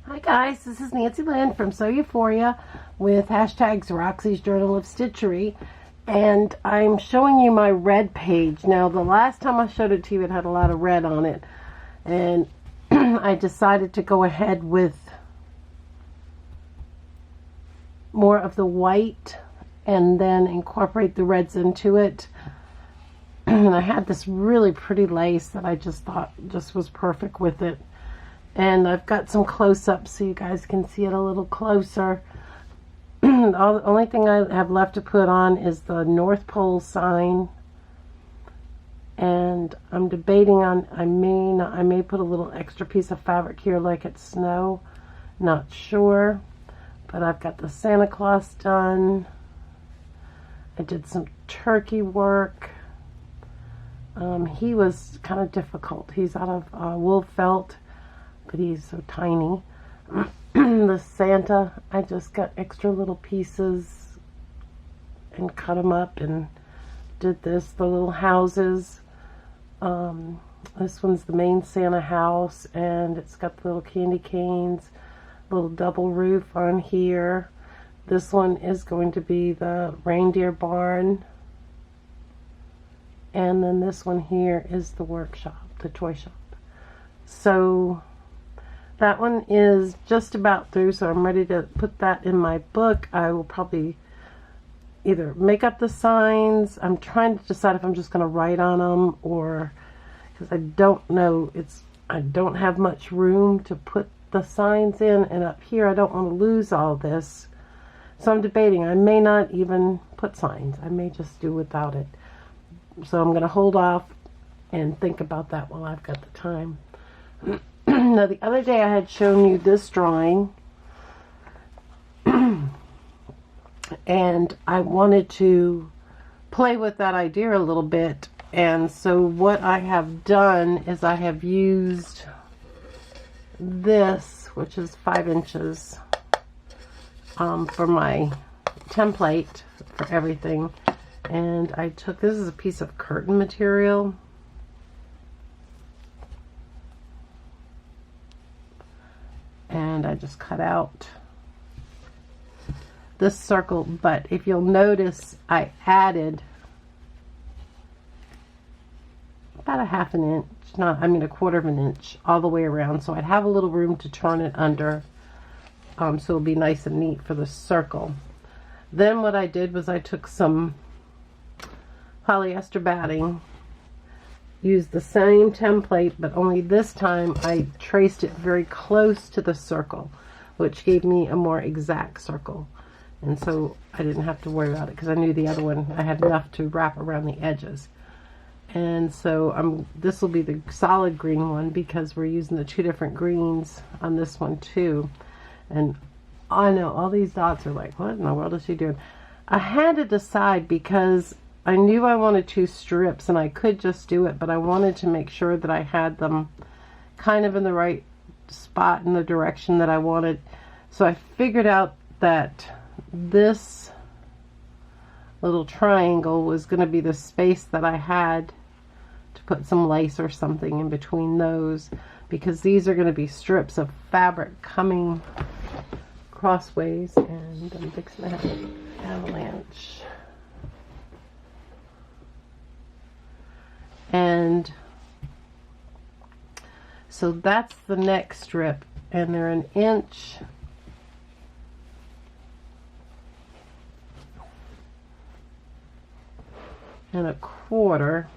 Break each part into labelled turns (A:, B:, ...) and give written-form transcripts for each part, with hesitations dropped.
A: Hi guys, this is Nancy Lynn from Sew Euphoria with hashtags Roxy's Journal of Stitchery, and I'm showing you my red page. Now the last time I showed it to you it had a lot of red on it, and I decided to go ahead with more of the white and then incorporate the reds into it. And I had this really pretty lace that I just thought just was perfect with it. And I've got some close-ups so you guys can see it a little closer. The only thing I have left to put on is the North Pole sign. And I'm debating on, I may put a little extra piece of fabric here like it's snow. Not sure. But I've got the Santa Claus done. I did some turkey work. He was kind of difficult. He's out of wool felt, but he's so tiny. The Santa, I just got extra little pieces and cut them up and did this. The little houses. This one's the main Santa house, and it's got the little candy canes, little double roof on here. This one is going to be the reindeer barn. And then this one here is the workshop, the toy shop. So that one is just about through, so I'm ready to put that in my book. I will probably either make up the signs. I'm trying to decide if I'm just going to write on them, or because I don't know, I don't have much room to put the signs in, and up here I don't want to lose all this. So I'm debating. I may not even put signs. I may just do without it. So I'm going to hold off and think about that while I've got the time. Now the other day I had shown you this drawing and I wanted to play with that idea a little bit, and so what I have done is I have used this, which is 5 inches for my template for everything, and I took, this is a piece of curtain material, and I just cut out this circle. But if you'll notice, I added about a half an inch, a quarter of an inch all the way around, so I'd have a little room to turn it under, so it'll be nice and neat for the circle. Then what I did was I took some polyester batting, used the same template, but only this time I traced it very close to the circle, which gave me a more exact circle, and so I didn't have to worry about it because I knew the other one I had enough to wrap around the edges. And so this will be the solid green one because we're using the 2 different greens on this one too. And I know all these dots are like, what in the world is she doing? I had to decide because I knew I wanted 2 strips, and I could just do it, but I wanted to make sure that I had them kind of in the right spot in the direction that I wanted. So I figured out that this little triangle was going to be the space that I had to put some lace or something in between those, because these are going to be strips of fabric coming crossways, and I'm fixing to have an avalanche. And so that's the next strip, and they're 1 inch and a quarter,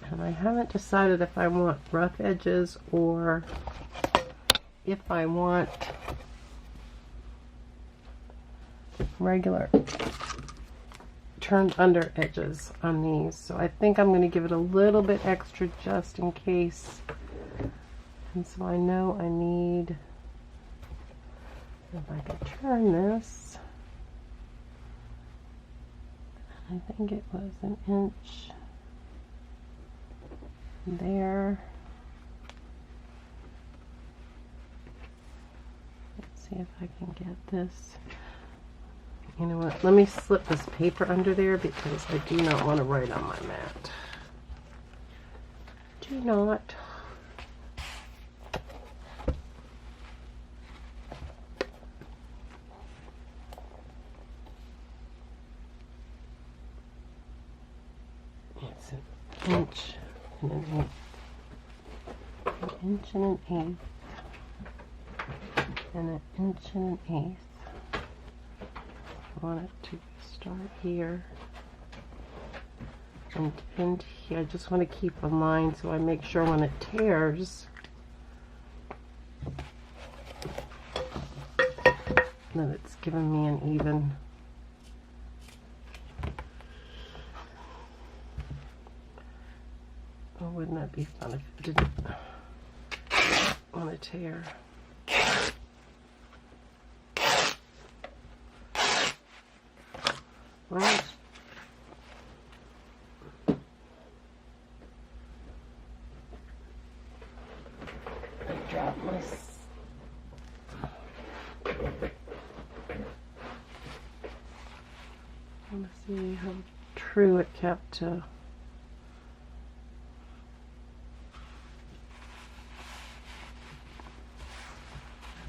A: and I haven't decided if I want rough edges or if I want regular turned under edges on these. So I think I'm going to give it a little bit extra just in case. And so I know I need, if I could turn this, I think it was 1 inch there. Let's see if I can get this. You know what, let me slip this paper under there because I do not want to write on my mat. Do not. and an eighth. An inch and an eighth. And an inch and an eighth. I want it to start here and end here. I just want to keep a line so I make sure when it tears that it's giving me an even. Oh, wouldn't that be fun if it didn't want to tear? Well, I dropped my. I want to see how true it kept to.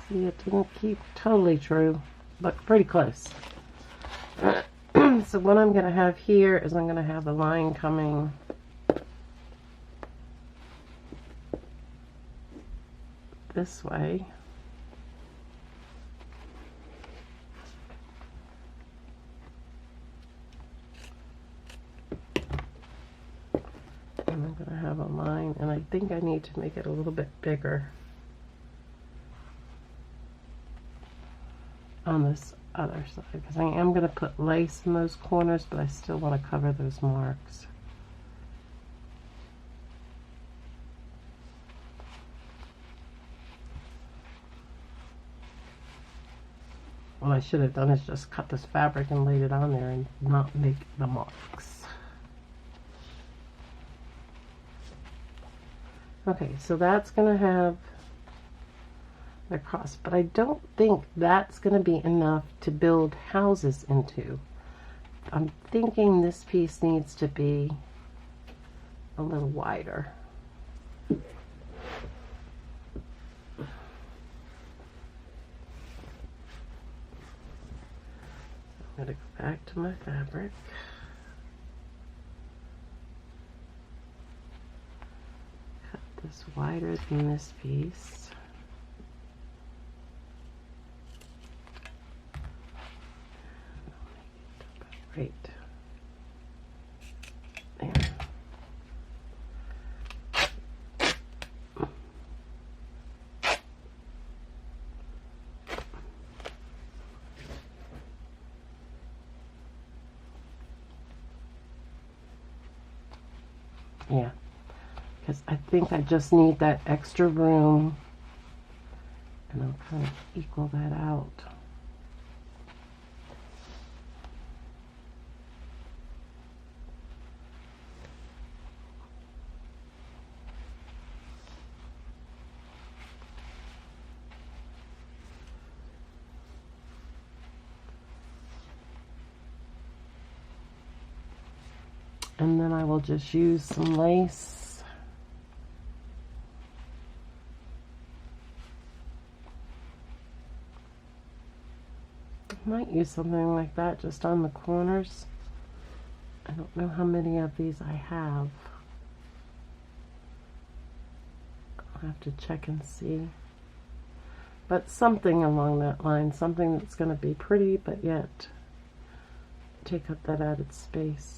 A: See, it didn't keep totally true, but pretty close. So what I'm going to have here is I'm going to have a line coming this way. And I'm going to have a line, and I think I need to make it a little bit bigger on this other side, because I am going to put lace in those corners, but I still want to cover those marks. What I should have done is just cut this fabric and laid it on there and not make the marks. Okay, so that's going to have the cross, but I don't think that's going to be enough to build houses into. I'm thinking this piece needs to be a little wider. I'm going to go back to my fabric. Cut this wider than this piece. Right there. Yeah, because I think I just need that extra room, and I'll kind of equal that out. And then I will just use some lace. I might use something like that just on the corners. I don't know how many of these I have. I'll have to check and see. But something along that line, something that's going to be pretty but yet take up that added space.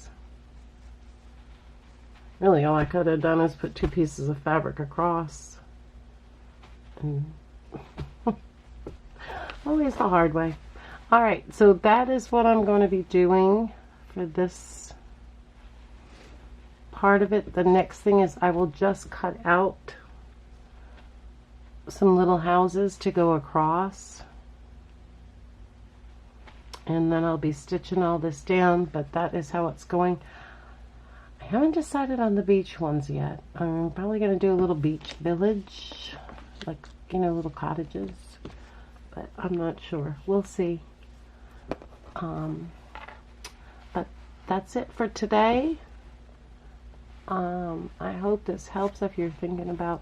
A: Really, all I could have done is put two pieces of fabric across. And always the hard way. Alright, so that is what I'm going to be doing for this part of it. The next thing is I will just cut out some little houses to go across. And then I'll be stitching all this down, but that is how it's going. I haven't decided on the beach ones yet. I'm probably going to do a little beach village, like, you know, little cottages, but I'm not sure. We'll see. But that's it for today. I hope this helps if you're thinking about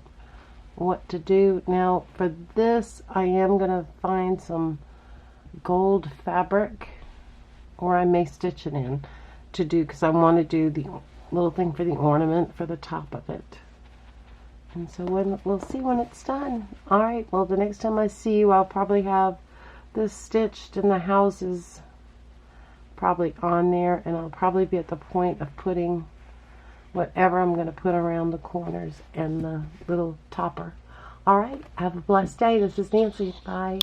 A: what to do. Now, for this, I am going to find some gold fabric, or I may stitch it in to do, because I want to do the little thing for the ornament for the top of it. And so we'll see when it's done. Alright, well the next time I see you, I'll probably have this stitched and the houses probably on there, and I'll probably be at the point of putting whatever I'm going to put around the corners and the little topper. Alright, have a blessed day. This is Nancy. Bye.